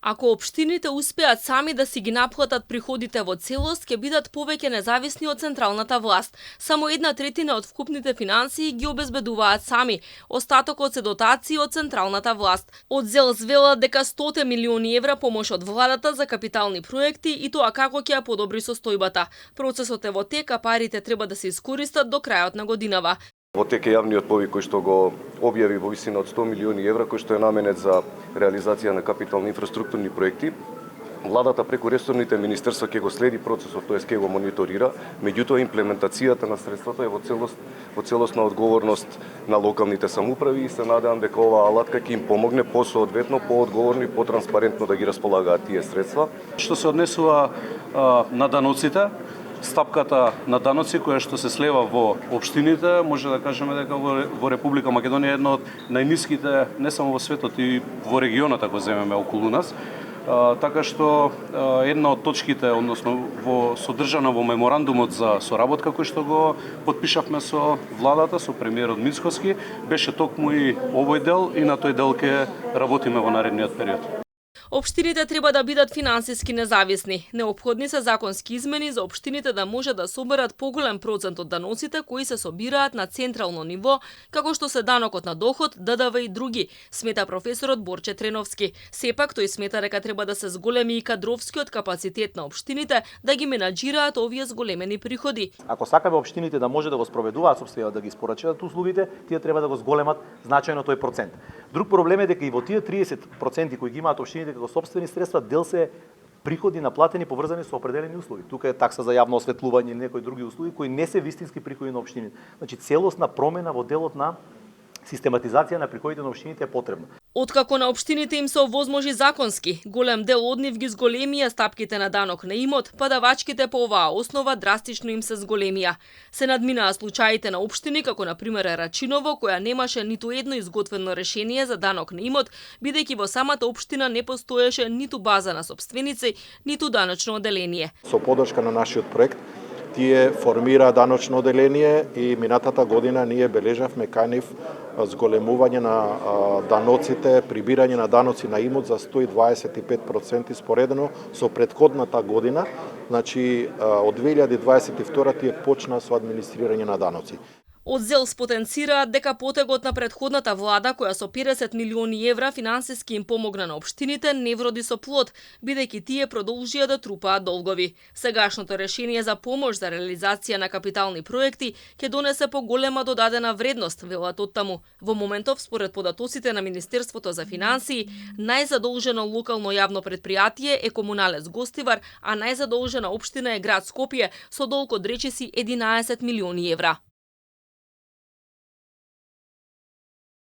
Ако општините успеат сами да си ги наплатат приходите во целост, ќе бидат повеќе независни од централната власт. Само 1/3 од вкупните финансии ги обезбедуваат сами, остатокот се дотации од централната власт. Од ЗЕЛ велат дека 100 милиони евра помош од владата за капитални проекти и тоа како ќе ја подобри состојбата. Процесот е во тек, а парите треба да се искористат до крајот на годинава. Во тек е јавниот повик кој што го објави во висина од 100 милиони евра, кој што е наменет за реализација на капитални инфраструктурни проекти. Владата преку ресорните министерства ќе го следи процесот, тоест ќе го мониторира, меѓутоа имплементацијата на средствата е во целосна одговорност на локалните самоуправи и се надевам дека оваа алатка ќе им помогне посоодветно, поодговорно и потранспарентно да ги располагаат тие средства. Што се однесува на даноците, стапката на даноци која што се слева во општините, може да кажеме дека во Република Македонија е една од најниските не само во светот и во регионот ако земеме околу нас. Така што една од точките, односно содржана во меморандумот за соработка кој што го потпишавме со владата, со премиерот Мицкоски, беше токму и овој дел и на тој дел ќе работиме во наредниот период. Општините треба да бидат финансиски независни. Неопходни се законски измени за општините да може да соберат поголем процент од даноците кои се собираат на централно ниво, како што се данокот на доход, ДДВ и други, смета професорот Борче Треновски. Сепак тој смета дека треба да се зголеми и кадровскиот капацитет на општините да ги менаџираат овие зголемени приходи. Ако сакаме општините да може да го спроведуваат собствено да ги испорачуваат услугите, тие треба да го зголемат значајно тој процент. Друг проблем е дека и во тие 30% кои ги имаат општините како собствени средства, дел се приходи наплатени поврзани со определени услуги. Тука е такса за јавно осветлување или некои други услуги кои не се вистински приходи на општините. Значи целосна промена во делот на систематизација на приходите на општините е потребна. Откако на општините им се овозможи законски, голем дел од нив ги зголемија стапките на данок на имот, падавачките по оваа основа драстично им се зголемија. Се надминаа случаите на општини како на пример Рачиново, која немаше ниту едно изготвено решение за данок на имот, бидејќи во самата општина не постоеше ниту база на сопственици, ниту даночно оделение. Со подршка на нашиот проект тие формира даночно оделение и минатата година ние бележавме кај нив зголемување на даноците, прибирање на даноци на имот за 125% споредено со претходната година. Значи од 2022 тие почна со администрирање на даноци. Од ЗЕЛ спотенцираат дека потегот на претходната влада, која со 50 милиони евра финансиски им помогна на општините, не вроди со плод, бидејќи тие продолжија да трупаат долгови. Сегашното решение за помош за реализација на капитални проекти ќе донесе поголема додадена вредност, велат оттаму. Во моментов, според податоците на Министерството за финансии, најзадолжено локално јавно претпријатие е Комуналец Гостивар, а најзадолжена општина е град Скопје со долг од речиси 11 милиони евра.